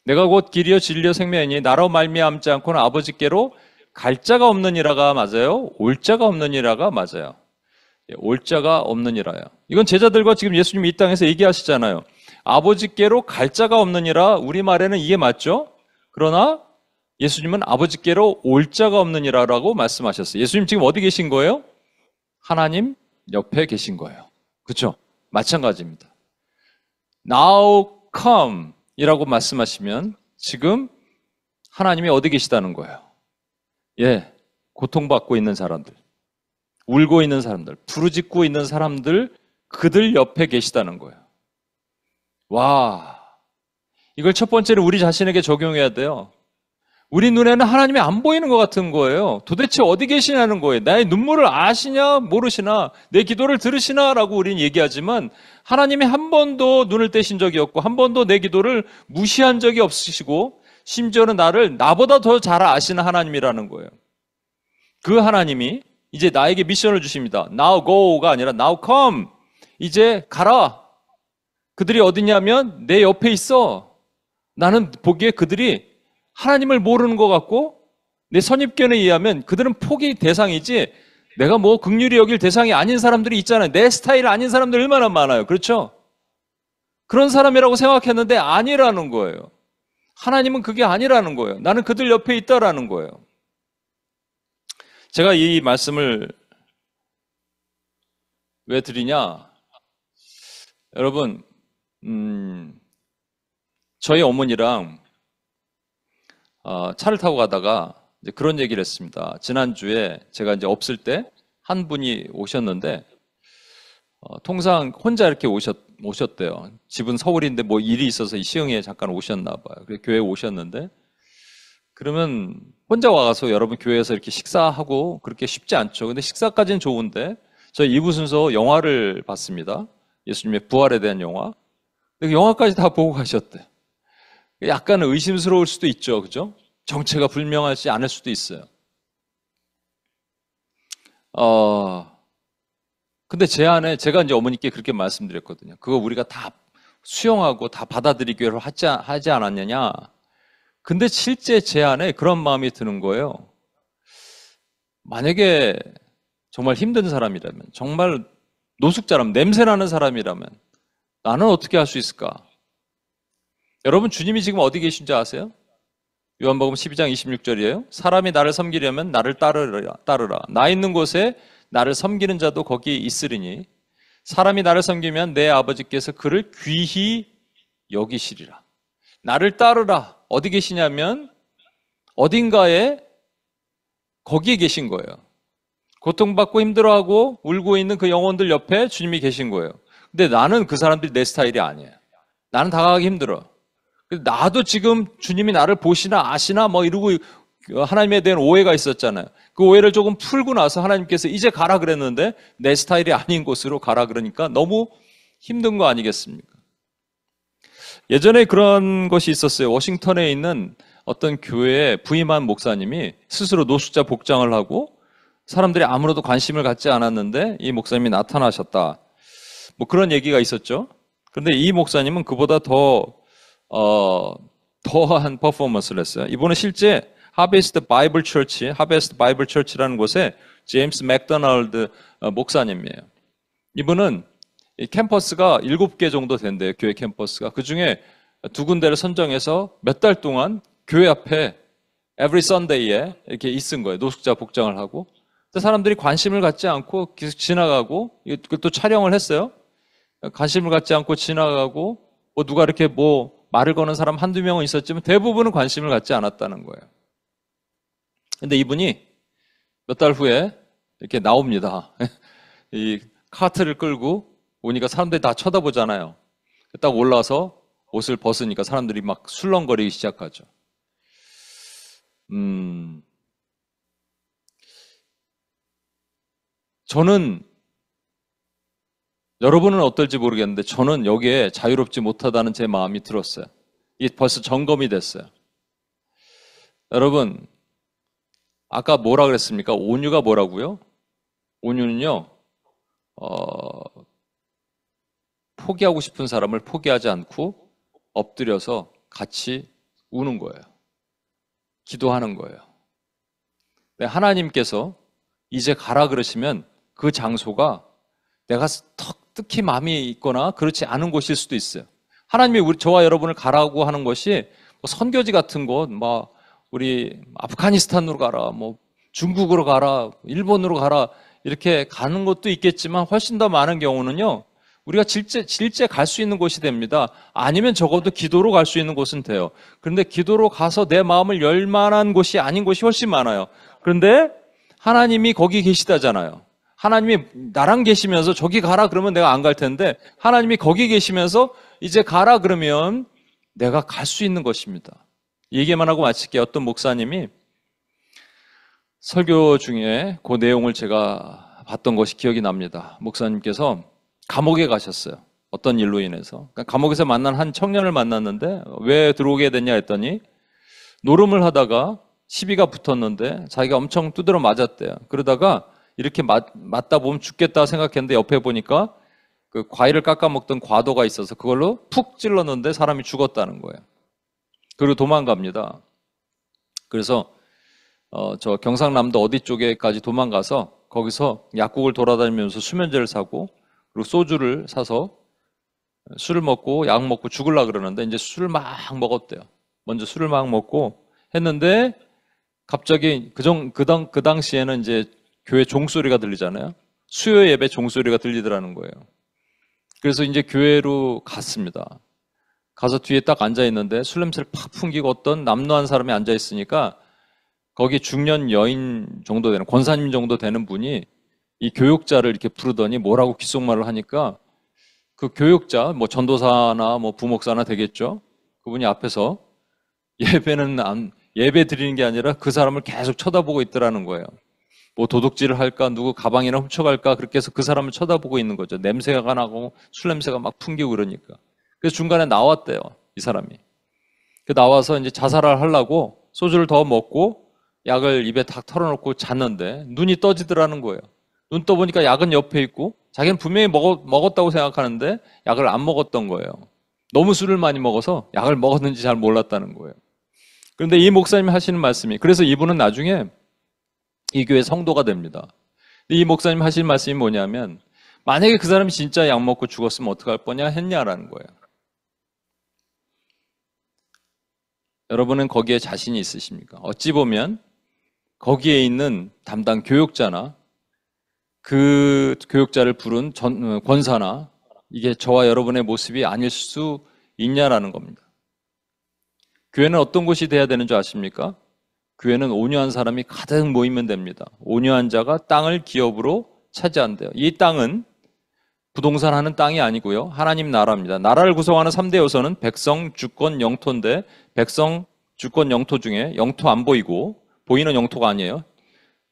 내가 곧 길이요 진리요 생명이니 나로 말미암지 않고는 아버지께로 갈 자가 없느니라가 맞아요? 올 자가 없느니라가 맞아요. 올 자가 없느니라요. 이건 제자들과 지금 예수님이 이 땅에서 얘기하시잖아요. 아버지께로 갈 자가 없느니라. 우리말에는 이게 맞죠? 그러나 예수님은 아버지께로 올 자가 없느니라라고 말씀하셨어요. 예수님 지금 어디 계신 거예요? 하나님 옆에 계신 거예요. 그렇죠? 마찬가지입니다. Now come 이라고 말씀하시면 지금 하나님이 어디 계시다는 거예요. 예, 고통받고 있는 사람들, 울고 있는 사람들, 부르짖고 있는 사람들, 그들 옆에 계시다는 거예요. 와, 이걸 첫 번째로 우리 자신에게 적용해야 돼요. 우리 눈에는 하나님이 안 보이는 것 같은 거예요. 도대체 어디 계시냐는 거예요. 나의 눈물을 아시냐 모르시나, 내 기도를 들으시나 라고 우리는 얘기하지만 하나님이 한 번도 눈을 떼신 적이 없고 한 번도 내 기도를 무시한 적이 없으시고 심지어는 나를 나보다 더 잘 아시는 하나님이라는 거예요. 그 하나님이 이제 나에게 미션을 주십니다. Now go가 아니라 now come. 이제 가라. 그들이 어디냐면 내 옆에 있어. 나는 보기에 그들이 하나님을 모르는 것 같고 내 선입견에 의하면 그들은 포기 대상이지 내가 뭐 긍휼히 여길 대상이 아닌 사람들이 있잖아요. 내 스타일 아닌 사람들 얼마나 많아요. 그렇죠? 그런 사람이라고 생각했는데 아니라는 거예요. 하나님은 그게 아니라는 거예요. 나는 그들 옆에 있다라는 거예요. 제가 이 말씀을 왜 드리냐? 여러분, 저희 어머니랑 차를 타고 가다가 이제 그런 얘기를 했습니다. 지난주에 제가 이제 없을 때 한 분이 오셨는데, 통상 혼자 이렇게 오셨대요. 집은 서울인데 뭐 일이 있어서 시흥에 잠깐 오셨나 봐요. 그래서 교회에 오셨는데, 그러면 혼자 와서 여러분 교회에서 이렇게 식사하고 그렇게 쉽지 않죠. 근데 식사까지는 좋은데, 저희 2부 순서 영화를 봤습니다. 예수님의 부활에 대한 영화. 근데 영화까지 다 보고 가셨대요. 약간 의심스러울 수도 있죠. 그죠? 정체가 불명하지 않을 수도 있어요. 근데 제 안에 제가 이제 어머니께 그렇게 말씀드렸거든요. 그거 우리가 다 수용하고 다 받아들이기로 하지 않았느냐. 근데 실제 제 안에 그런 마음이 드는 거예요. 만약에 정말 힘든 사람이라면, 정말 노숙자라면, 냄새나는 사람이라면 나는 어떻게 할 수 있을까? 여러분 주님이 지금 어디 계신지 아세요? 요한복음 12장 26절이에요. 사람이 나를 섬기려면 나를 따르라. 나 있는 곳에 나를 섬기는 자도 거기 있으리니 사람이 나를 섬기면 내 아버지께서 그를 귀히 여기시리라. 나를 따르라. 어디 계시냐면 어딘가에 거기에 계신 거예요. 고통받고 힘들어하고 울고 있는 그 영혼들 옆에 주님이 계신 거예요. 근데 나는 그 사람들이 내 스타일이 아니에요. 나는 다가가기 힘들어. 나도 지금 주님이 나를 보시나 아시나 뭐 이러고 하나님에 대한 오해가 있었잖아요. 그 오해를 조금 풀고 나서 하나님께서 이제 가라 그랬는데 내 스타일이 아닌 곳으로 가라 그러니까 너무 힘든 거 아니겠습니까? 예전에 그런 것이 있었어요. 워싱턴에 있는 어떤 교회에 부임한 목사님이 스스로 노숙자 복장을 하고 사람들이 아무래도 관심을 갖지 않았는데 이 목사님이 나타나셨다. 뭐 그런 얘기가 있었죠. 그런데 이 목사님은 그보다 더한 퍼포먼스를 했어요. 이분은 실제 하베스트 바이블 처치라는 곳에 제임스 맥도날드 목사님이에요. 이분은 이 캠퍼스가 7개 정도 된대요. 교회 캠퍼스가. 그 중에 2군데를 선정해서 몇 달 동안 교회 앞에 every Sunday에 이렇게 있은 거예요. 노숙자 복장을 하고. 사람들이 관심을 갖지 않고 계속 지나가고, 또 촬영을 했어요. 관심을 갖지 않고 지나가고, 뭐 누가 이렇게 뭐 말을 거는 사람 한두 명은 있었지만 대부분은 관심을 갖지 않았다는 거예요. 근데 이분이 몇 달 후에 이렇게 나옵니다. 이 카트를 끌고 오니까 사람들이 다 쳐다보잖아요. 딱 올라서 옷을 벗으니까 사람들이 막 술렁거리기 시작하죠. 저는 여러분은 어떨지 모르겠는데 저는 여기에 자유롭지 못하다는 제 마음이 들었어요. 이게 벌써 점검이 됐어요. 여러분, 아까 뭐라 그랬습니까? 온유가 뭐라고요? 온유는요, 포기하고 싶은 사람을 포기하지 않고 엎드려서 같이 우는 거예요. 기도하는 거예요. 네, 하나님께서 이제 가라 그러시면 그 장소가 내가 특히 마음이 있거나 그렇지 않은 곳일 수도 있어요. 하나님이 저와 여러분을 가라고 하는 것이 뭐 선교지 같은 곳, 뭐 우리 아프가니스탄으로 가라, 뭐 중국으로 가라, 일본으로 가라 이렇게 가는 것도 있겠지만 훨씬 더 많은 경우는요. 우리가 실제 갈 수 있는 곳이 됩니다. 아니면 적어도 기도로 갈 수 있는 곳은 돼요. 그런데 기도로 가서 내 마음을 열 만한 곳이 아닌 곳이 훨씬 많아요. 그런데 하나님이 거기 계시다잖아요. 하나님이 나랑 계시면서 저기 가라 그러면 내가 안 갈 텐데 하나님이 거기 계시면서 이제 가라 그러면 내가 갈 수 있는 것입니다. 얘기만 하고 마칠게요. 어떤 목사님이 설교 중에 그 내용을 제가 봤던 것이 기억이 납니다. 목사님께서 감옥에 가셨어요. 어떤 일로 인해서. 그러니까 감옥에서 만난 한 청년을 만났는데 왜 들어오게 됐냐 했더니 노름을 하다가 시비가 붙었는데 자기가 엄청 두드러 맞았대요. 그러다가 이렇게 맞다 보면 죽겠다 생각했는데 옆에 보니까 그 과일을 깎아 먹던 과도가 있어서 그걸로 푹 찔렀는데 사람이 죽었다는 거예요. 그리고 도망갑니다. 그래서 저 경상남도 어디 쪽에까지 도망가서 거기서 약국을 돌아다니면서 수면제를 사고 그리고 소주를 사서 술을 먹고 약 먹고 죽으려고 그러는데 이제 술을 막 먹었대요. 먼저 술을 막 먹고 했는데 갑자기 그 당시에는 이제 교회 종소리가 들리잖아요. 수요 예배 종소리가 들리더라는 거예요. 그래서 이제 교회로 갔습니다. 가서 뒤에 딱 앉아 있는데 술 냄새를 팍 풍기고 어떤 남노한 사람이 앉아 있으니까 거기 중년 여인 정도 되는 권사님 정도 되는 분이 이 교육자를 이렇게 부르더니 뭐라고 귓속말을 하니까 그 교육자 뭐 전도사나 뭐 부목사나 되겠죠. 그분이 앞에서 예배 드리는 게 아니라 그 사람을 계속 쳐다보고 있더라는 거예요. 뭐 도둑질을 할까 누구 가방이나 훔쳐갈까 그렇게 해서 그 사람을 쳐다보고 있는 거죠. 냄새가 나고 술 냄새가 막 풍기고 그러니까. 그래서 중간에 나왔대요. 이 사람이. 그 나와서 이제 자살을 하려고 소주를 더 먹고 약을 입에 탁 털어놓고 잤는데 눈이 떠지더라는 거예요. 눈 떠보니까 약은 옆에 있고 자기는 분명히 먹었다고 생각하는데 약을 안 먹었던 거예요. 너무 술을 많이 먹어서 약을 먹었는지 잘 몰랐다는 거예요. 그런데 이 목사님이 하시는 말씀이 그래서 이분은 나중에 이 교회 성도가 됩니다. 이 목사님 하시는 말씀이 뭐냐면 만약에 그 사람이 진짜 약 먹고 죽었으면 어떡할 뻔냐 했냐라는 거예요. 여러분은 거기에 자신이 있으십니까? 어찌 보면 거기에 있는 담당 교육자나 그 교육자를 부른 권사나 이게 저와 여러분의 모습이 아닐 수 있냐라는 겁니다. 교회는 어떤 곳이 돼야 되는 줄 아십니까? 교회는 온유한 사람이 가득 모이면 됩니다. 온유한 자가 땅을 기업으로 차지한대요. 이 땅은 부동산 하는 땅이 아니고요. 하나님 나라입니다. 나라를 구성하는 3대 요소는 백성, 주권, 영토인데 백성, 주권, 영토 중에 영토 안 보이고 보이는 영토가 아니에요.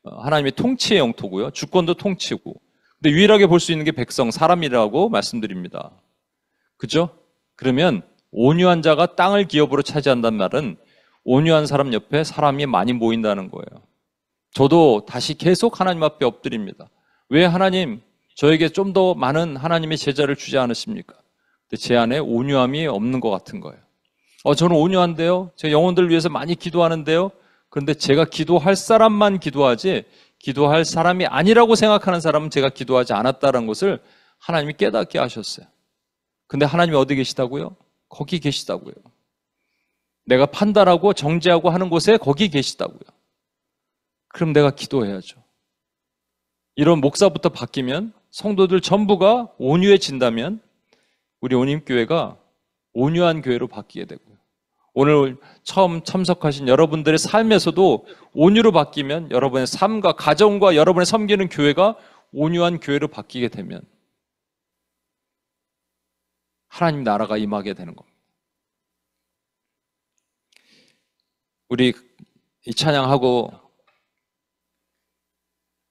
하나님의 통치의 영토고요. 주권도 통치고. 근데 유일하게 볼 수 있는 게 백성, 사람이라고 말씀드립니다. 그죠? 그러면 온유한 자가 땅을 기업으로 차지한다는 말은 온유한 사람 옆에 사람이 많이 모인다는 거예요. 저도 다시 계속 하나님 앞에 엎드립니다. 왜 하나님 저에게 좀 더 많은 하나님의 제자를 주지 않으십니까? 근데 제 안에 온유함이 없는 것 같은 거예요. 저는 온유한데요. 제 영혼들을 위해서 많이 기도하는데요. 그런데 제가 기도할 사람만 기도하지 기도할 사람이 아니라고 생각하는 사람은 제가 기도하지 않았다는 것을 하나님이 깨닫게 하셨어요. 근데 하나님이 어디 계시다고요? 거기 계시다고요. 내가 판단하고 정죄하고 하는 곳에 거기 계시다고요. 그럼 내가 기도해야죠. 이런 목사부터 바뀌면 성도들 전부가 온유해진다면 우리 온임교회가 온유한 교회로 바뀌게 되고요. 오늘 처음 참석하신 여러분들의 삶에서도 온유로 바뀌면 여러분의 삶과 가정과 여러분의 섬기는 교회가 온유한 교회로 바뀌게 되면 하나님 나라가 임하게 되는 겁니다. 우리 이 찬양하고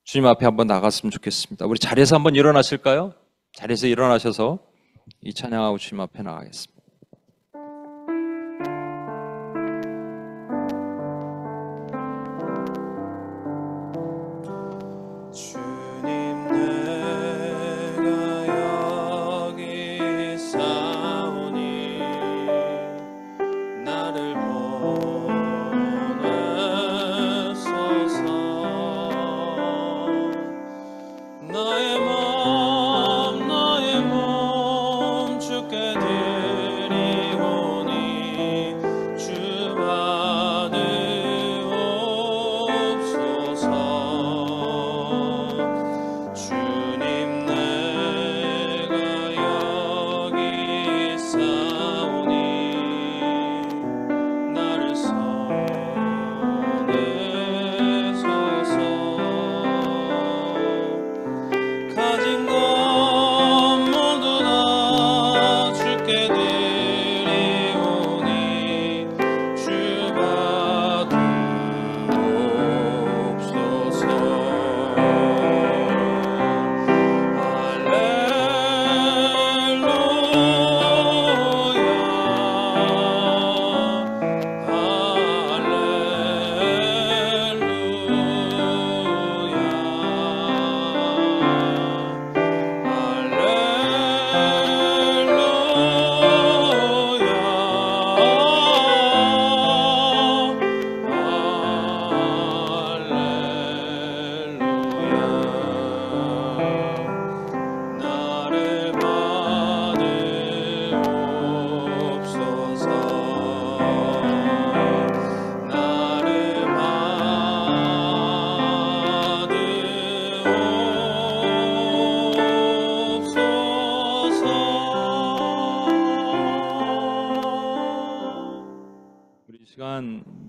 주님 앞에 한번 나갔으면 좋겠습니다. 우리 자리에서 한번 일어나실까요? 자리에서 일어나셔서 이 찬양하고 주님 앞에 나가겠습니다.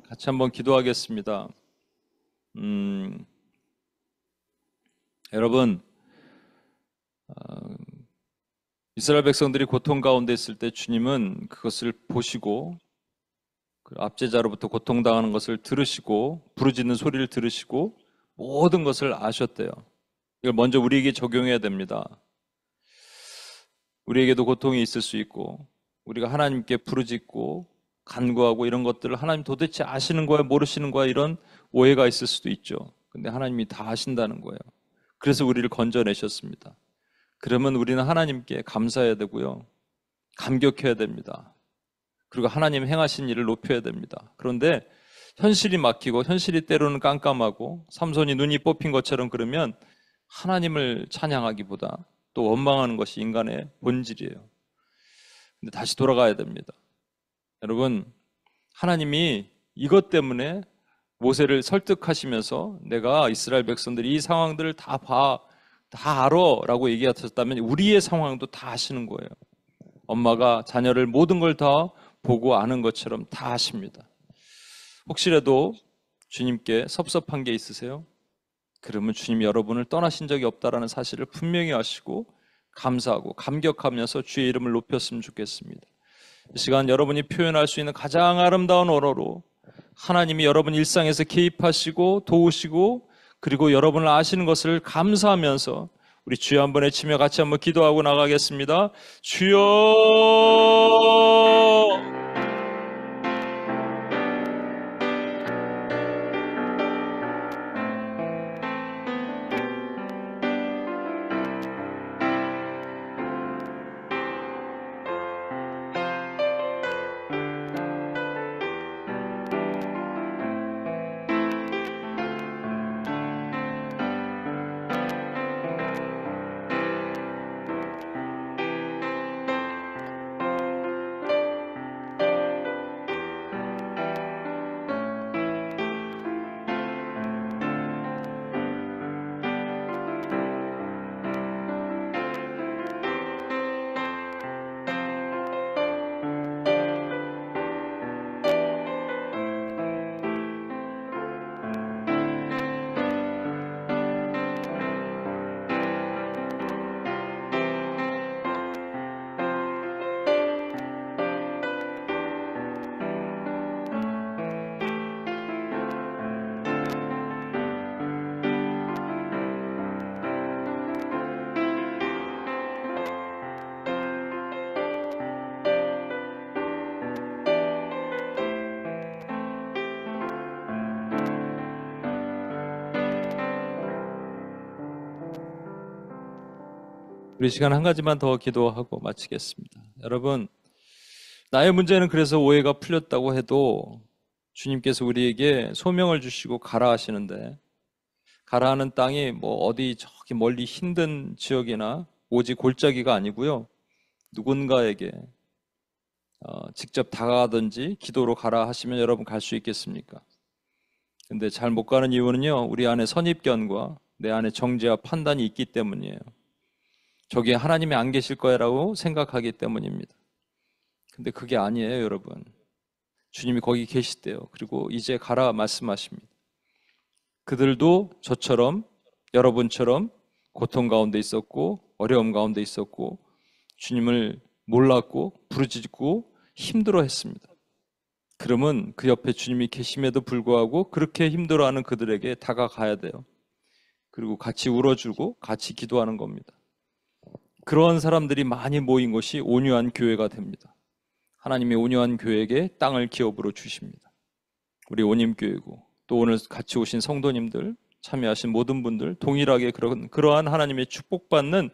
같이 한번 기도하겠습니다. 여러분, 이스라엘 백성들이 고통 가운데 있을 때 주님은 그것을 보시고 그 압제자로부터 고통당하는 것을 들으시고 부르짖는 소리를 들으시고 모든 것을 아셨대요. 이걸 먼저 우리에게 적용해야 됩니다. 우리에게도 고통이 있을 수 있고 우리가 하나님께 부르짖고 간구하고 이런 것들을 하나님 도대체 아시는 거야 모르시는 거야 이런 오해가 있을 수도 있죠. 근데 하나님이 다 아신다는 거예요. 그래서 우리를 건져내셨습니다. 그러면 우리는 하나님께 감사해야 되고요. 감격해야 됩니다. 그리고 하나님 행하신 일을 높여야 됩니다. 그런데 현실이 막히고 현실이 때로는 깜깜하고 삼손이 눈이 뽑힌 것처럼 그러면 하나님을 찬양하기보다 또 원망하는 것이 인간의 본질이에요. 근데 다시 돌아가야 됩니다. 여러분, 하나님이 이것 때문에 모세를 설득하시면서 내가 이스라엘 백성들이 이 상황들을 다 알아 라고 얘기하셨다면 우리의 상황도 다 아시는 거예요. 엄마가 자녀를 모든 걸 다 보고 아는 것처럼 다 아십니다. 혹시라도 주님께 섭섭한 게 있으세요? 그러면 주님이 여러분을 떠나신 적이 없다라는 사실을 분명히 아시고 감사하고 감격하면서 주의 이름을 높였으면 좋겠습니다. 이 시간 여러분이 표현할 수 있는 가장 아름다운 언어로 하나님이 여러분 일상에서 개입하시고 도우시고 그리고 여러분을 아시는 것을 감사하면서 우리 주여 한번 외치며 같이 한번 기도하고 나가겠습니다. 주여! 우리 시간 한 가지만 더 기도하고 마치겠습니다. 여러분, 나의 문제는 그래서 오해가 풀렸다고 해도 주님께서 우리에게 소명을 주시고 가라 하시는데, 가라 하는 땅이 뭐 어디 저기 멀리 힘든 지역이나 오지 골짜기가 아니고요. 누군가에게 직접 다가가든지 기도로 가라 하시면 여러분 갈 수 있겠습니까? 근데 잘 못 가는 이유는요, 우리 안에 선입견과 내 안에 정죄와 판단이 있기 때문이에요. 저기에 하나님이 안 계실 거라고 생각하기 때문입니다. 근데 그게 아니에요, 여러분. 주님이 거기 계시대요. 그리고 이제 가라 말씀하십니다. 그들도 저처럼, 여러분처럼 고통 가운데 있었고 어려움 가운데 있었고 주님을 몰랐고 부르짖고 힘들어 했습니다. 그러면 그 옆에 주님이 계심에도 불구하고 그렇게 힘들어하는 그들에게 다가가야 돼요. 그리고 같이 울어주고 같이 기도하는 겁니다. 그런 사람들이 많이 모인 것이 온유한 교회가 됩니다. 하나님의 온유한 교회에게 땅을 기업으로 주십니다. 우리 온임교회고 또 오늘 같이 오신 성도님들, 참여하신 모든 분들 동일하게 그러한 하나님의 축복받는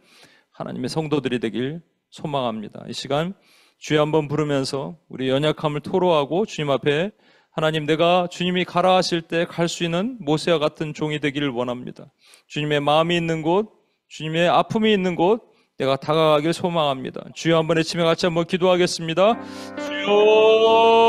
하나님의 성도들이 되길 소망합니다. 이 시간 주여 한번 부르면서 우리 연약함을 토로하고 주님 앞에 하나님, 내가 주님이 가라 하실 때 갈 수 있는 모세와 같은 종이 되기를 원합니다. 주님의 마음이 있는 곳, 주님의 아픔이 있는 곳 내가 다가가길 소망합니다. 주여 한번 외치며 같이 한번 기도하겠습니다. 주여,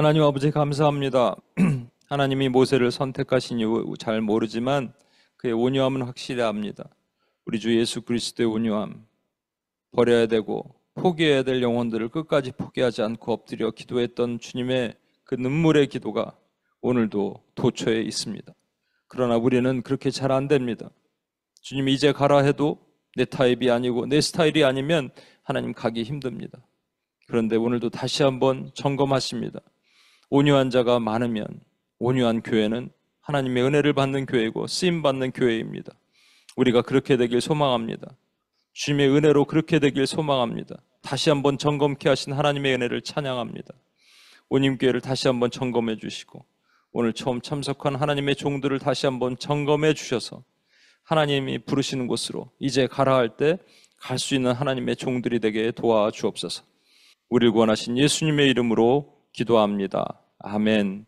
하나님 아버지 감사합니다. 하나님이 모세를 선택하신 이유 잘 모르지만 그의 온유함은 확실히 압니다. 우리 주 예수 그리스도의 온유함, 버려야 되고 포기해야 될 영혼들을 끝까지 포기하지 않고 엎드려 기도했던 주님의 그 눈물의 기도가 오늘도 도처에 있습니다. 그러나 우리는 그렇게 잘 안 됩니다. 주님이 이제 가라 해도 내 타입이 아니고 내 스타일이 아니면 하나님 가기 힘듭니다. 그런데 오늘도 다시 한번 점검하십니다. 온유한 자가 많으면 온유한 교회는 하나님의 은혜를 받는 교회이고 쓰임받는 교회입니다. 우리가 그렇게 되길 소망합니다. 주님의 은혜로 그렇게 되길 소망합니다. 다시 한번 점검케 하신 하나님의 은혜를 찬양합니다. 온임교회를 다시 한번 점검해 주시고 오늘 처음 참석한 하나님의 종들을 다시 한번 점검해 주셔서 하나님이 부르시는 곳으로 이제 가라 할 때 갈 수 있는 하나님의 종들이 되게 도와주옵소서. 우리를 구원하신 예수님의 이름으로 기도합니다. 아멘.